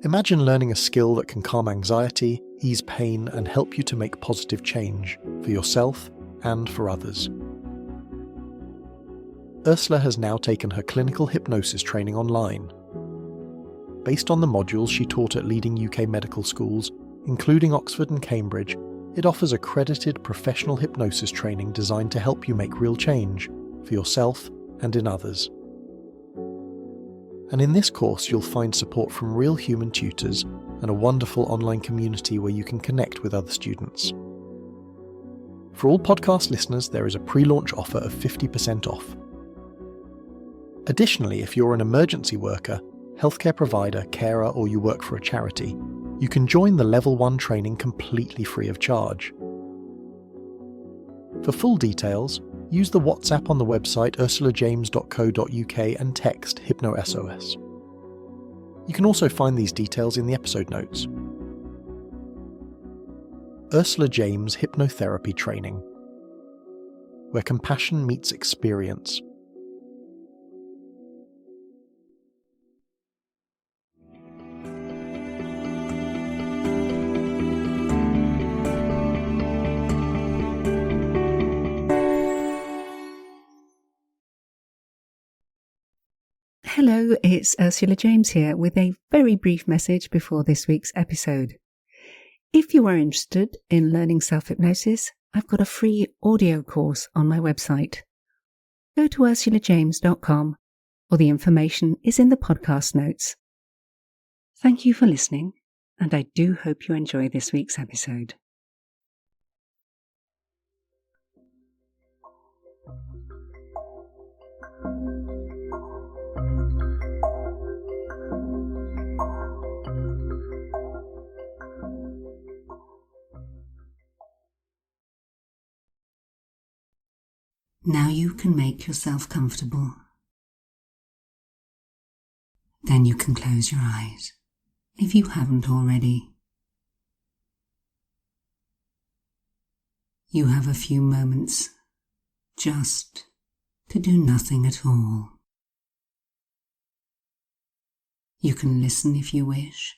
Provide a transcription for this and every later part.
Imagine learning a skill that can calm anxiety, ease pain, and help you to make positive change for yourself and for others. Ursula has now taken her clinical hypnosis training online. Based on the modules she taught at leading UK medical schools, including Oxford and Cambridge, it offers accredited professional hypnosis training designed to help you make real change for yourself and in others. And in this course you'll find support from real human tutors and a wonderful online community where you can connect with other students. For all podcast listeners, there is a pre-launch offer of 50% off. Additionally, if you're an emergency worker, healthcare provider, carer, or you work for a charity, you can join the Level 1 training completely free of charge. For full details, use the WhatsApp on the website ursulajames.co.uk and text HypnoSOS. You can also find these details in the episode notes. Ursula James Hypnotherapy Training, where compassion meets experience. Hello, it's Ursula James here with a very brief message before this week's episode. If you are interested in learning self-hypnosis, I've got a free audio course on my website. Go to ursulajames.com, or the information is in the podcast notes. Thank you for listening, and I do hope you enjoy this week's episode. Now you can make yourself comfortable. Then you can close your eyes, if you haven't already. You have a few moments just to do nothing at all. You can listen if you wish,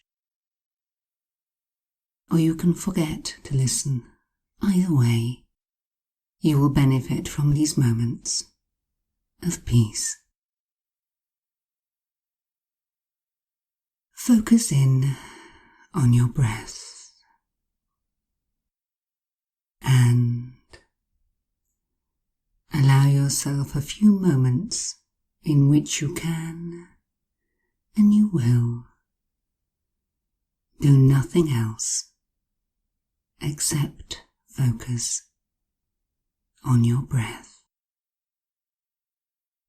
or you can forget to listen. Either way, you will benefit from these moments of peace. Focus in on your breath and allow yourself a few moments in which you can and you will do nothing else except focus on your breath.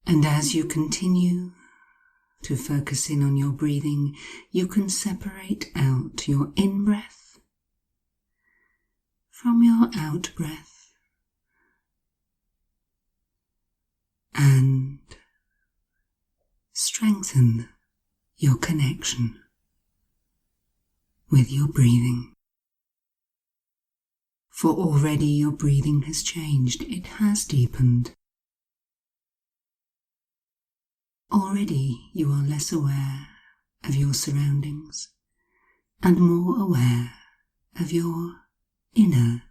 And as you continue to focus in on your breathing, you can separate out your in-breath from your out-breath and strengthen your connection with your breathing. For already your breathing has changed, it has deepened. Already you are less aware of your surroundings and more aware of your inner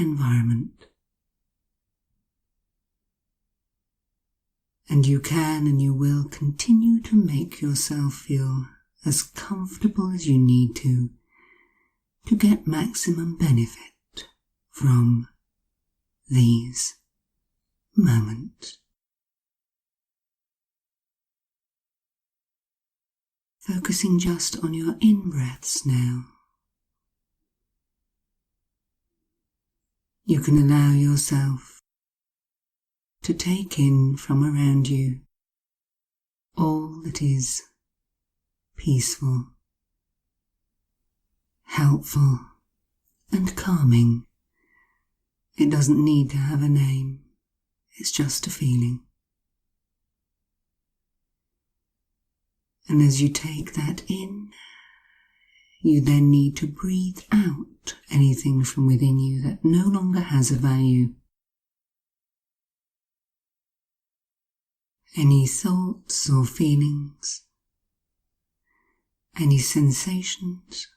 environment. And you can and you will continue to make yourself feel as comfortable as you need to get maximum benefit from these moments. Focusing just on your in-breaths now, you can allow yourself to take in from around you all that is peaceful, helpful, and calming. It doesn't need to have a name, it's just a feeling. And as you take that in, you then need to breathe out anything from within you that no longer has a value. Any thoughts or feelings. any sensations,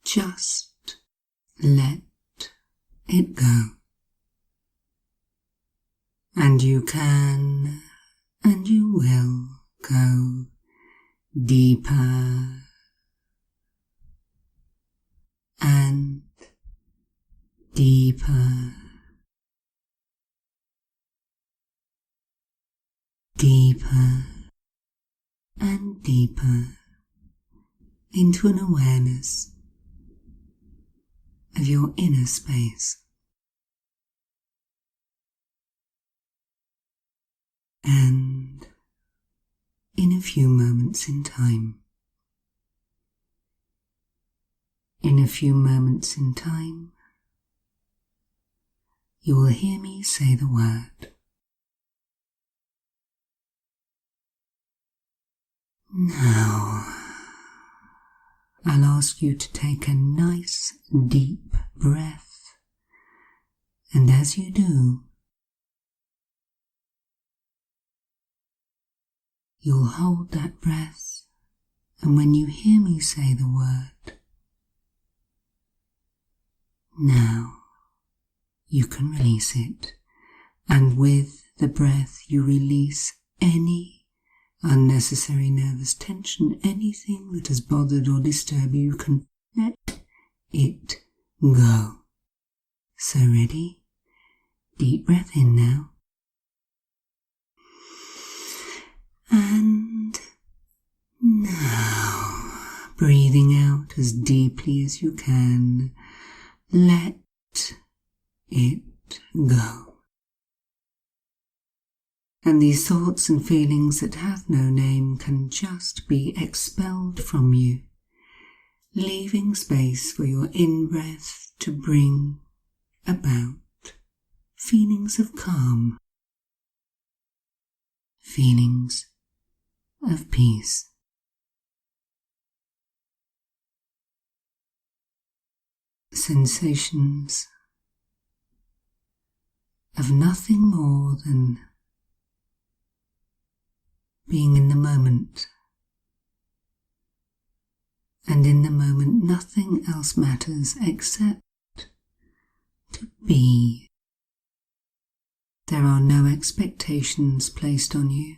just let it go. And you can and you will go deeper and deeper, deeper and deeper into an awareness of your inner space. And in a few moments in time, you will hear me say the word. Now, I'll ask you to take a nice deep breath, and as you do, you'll hold that breath, and when you hear me say the word, now, you can release it, and with the breath you release any unnecessary nervous tension, anything that has bothered or disturbed you, you can let it go. So ready? Deep breath in now. And now, breathing out as deeply as you can, let it go. And these thoughts and feelings that have no name can just be expelled from you, leaving space for your in-breath to bring about feelings of calm, feelings of peace. Sensations of nothing more than being in the moment, and in the moment nothing else matters except to be. There are no expectations placed on you.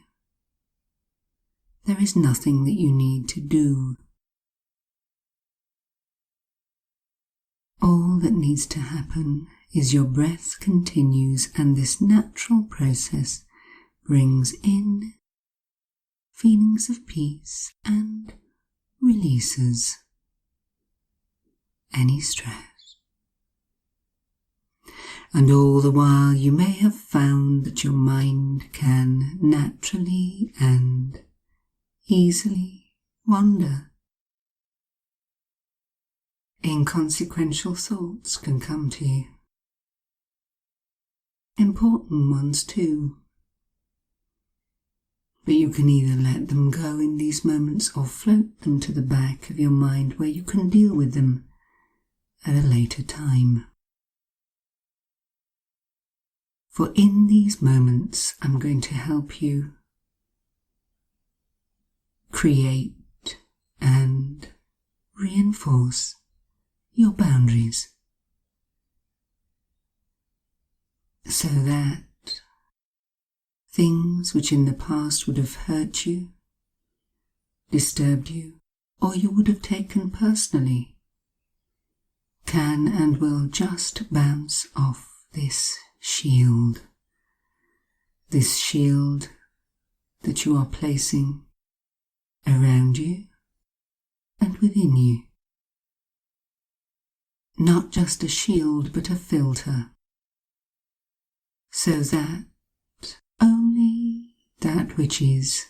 There is nothing that you need to do. All that needs to happen is your breath continues, and this natural process brings in feelings of peace and releases any stress. And all the while you may have found that your mind can naturally and easily wander. Inconsequential thoughts can come to you. Important ones too. But you can either let them go in these moments or float them to the back of your mind where you can deal with them at a later time. For in these moments, I'm going to help you create and reinforce your boundaries so that things which in the past would have hurt you, disturbed you, or you would have taken personally, can and will just bounce off this shield that you are placing around you and within you. Not just a shield, but a filter, so that only that which is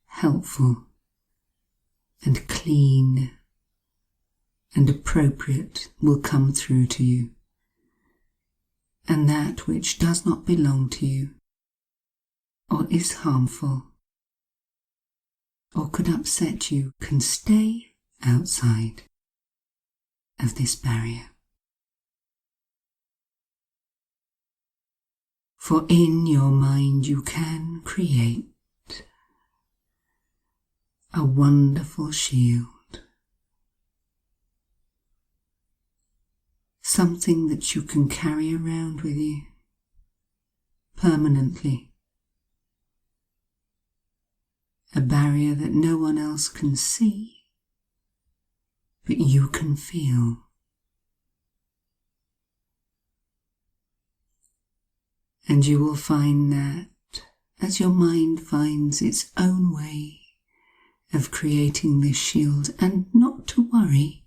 helpful and clean and appropriate will come through to you, and that which does not belong to you or is harmful or could upset you can stay outside of this barrier. For in your mind you can create a wonderful shield, something that you can carry around with you permanently, a barrier that no one else can see, but you can feel. And you will find that as your mind finds its own way of creating this shield, and not to worry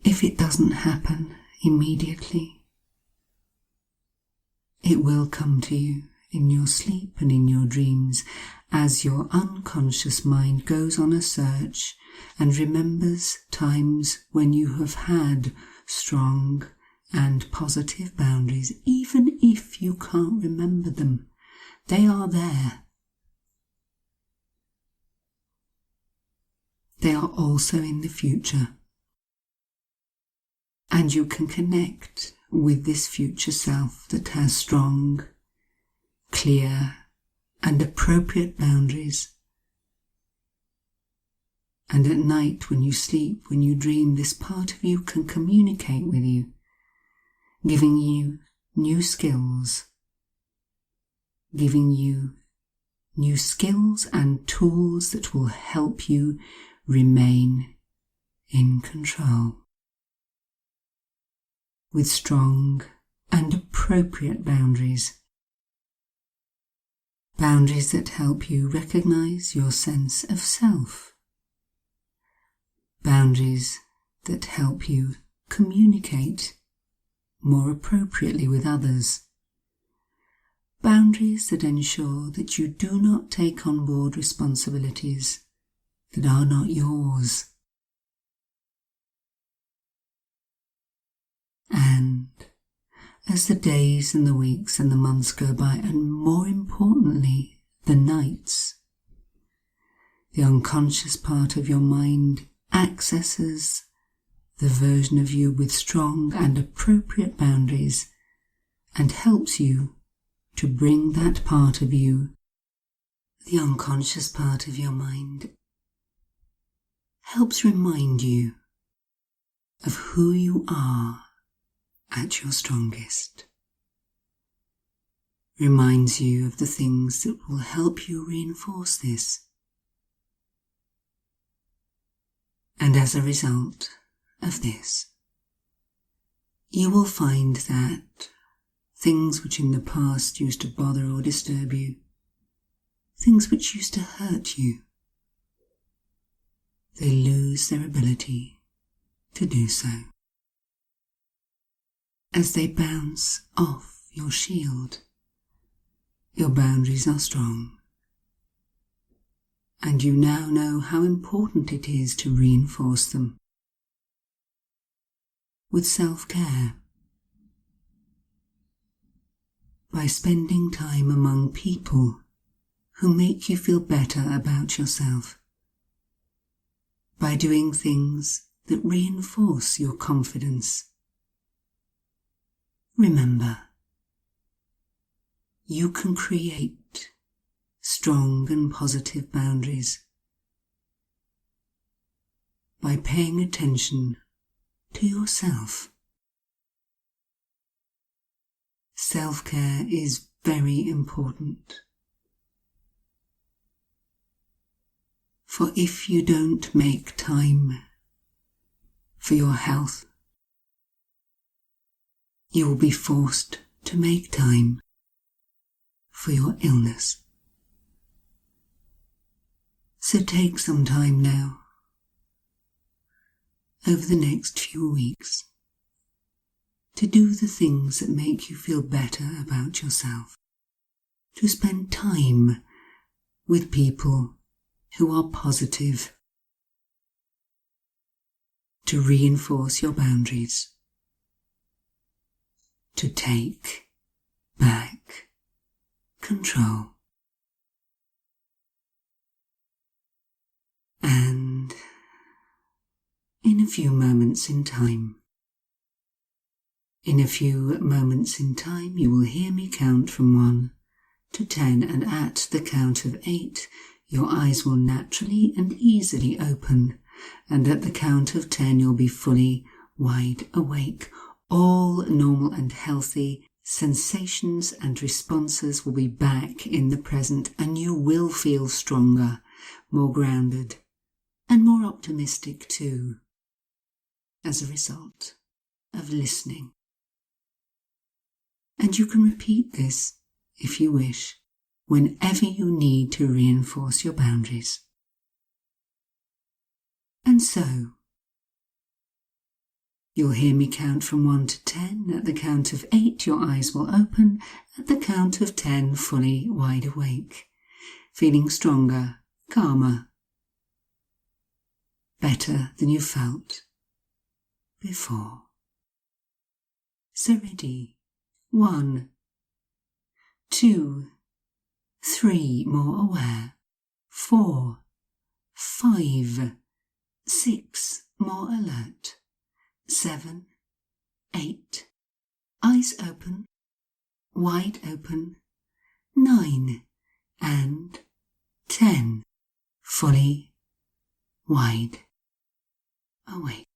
if it doesn't happen immediately. It will come to you in your sleep and in your dreams as your unconscious mind goes on a search and remembers times when you have had strong and positive boundaries, even if you can't remember them. They are there. They are also in the future. And you can connect with this future self that has strong, clear, and appropriate boundaries. And at night, when you sleep, when you dream, this part of you can communicate with you, giving you new skills, and tools that will help you remain in control. With strong and appropriate boundaries. Boundaries that help you recognize your sense of self. Boundaries that help you communicate more appropriately with others. Boundaries that ensure that you do not take on board responsibilities that are not yours. And as the days and the weeks and the months go by, and more importantly, the nights, the unconscious part of your mind accesses the version of you with strong and appropriate boundaries and helps you to bring that part of you, the unconscious part of your mind, helps remind you of who you are at your strongest. Reminds you of the things that will help you reinforce this. And as a result of this, you will find that things which in the past used to bother or disturb you, things which used to hurt you, they lose their ability to do so. As they bounce off your shield, your boundaries are strong, and you now know how important it is to reinforce them with self-care, by spending time among people who make you feel better about yourself, by doing things that reinforce your confidence. Remember, you can create strong and positive boundaries by paying attention to yourself. Self-care is very important. For if you don't make time for your health, you will be forced to make time for your illness. So take some time now, over the next few weeks, to do the things that make you feel better about yourself, to spend time with people who are positive, to reinforce your boundaries, to take back control. And in a few moments in time, you will hear me count from 1 to 10, and at the count of 8, your eyes will naturally and easily open, and at the count of 10 you'll be fully wide awake. All normal and healthy sensations and responses will be back in the present, and you will feel stronger, more grounded, and more optimistic too, as a result of listening. And you can repeat this, if you wish, whenever you need to reinforce your boundaries. And so, you'll hear me count from 1 to 10. At the count of 8, your eyes will open. At the count of 10, fully wide awake, feeling stronger, calmer, better than you felt before. So ready. 1, 2, 3, more aware. 4, 5, 6, more alert. 7, 8, eyes open, wide open. 9 and 10, fully wide awake.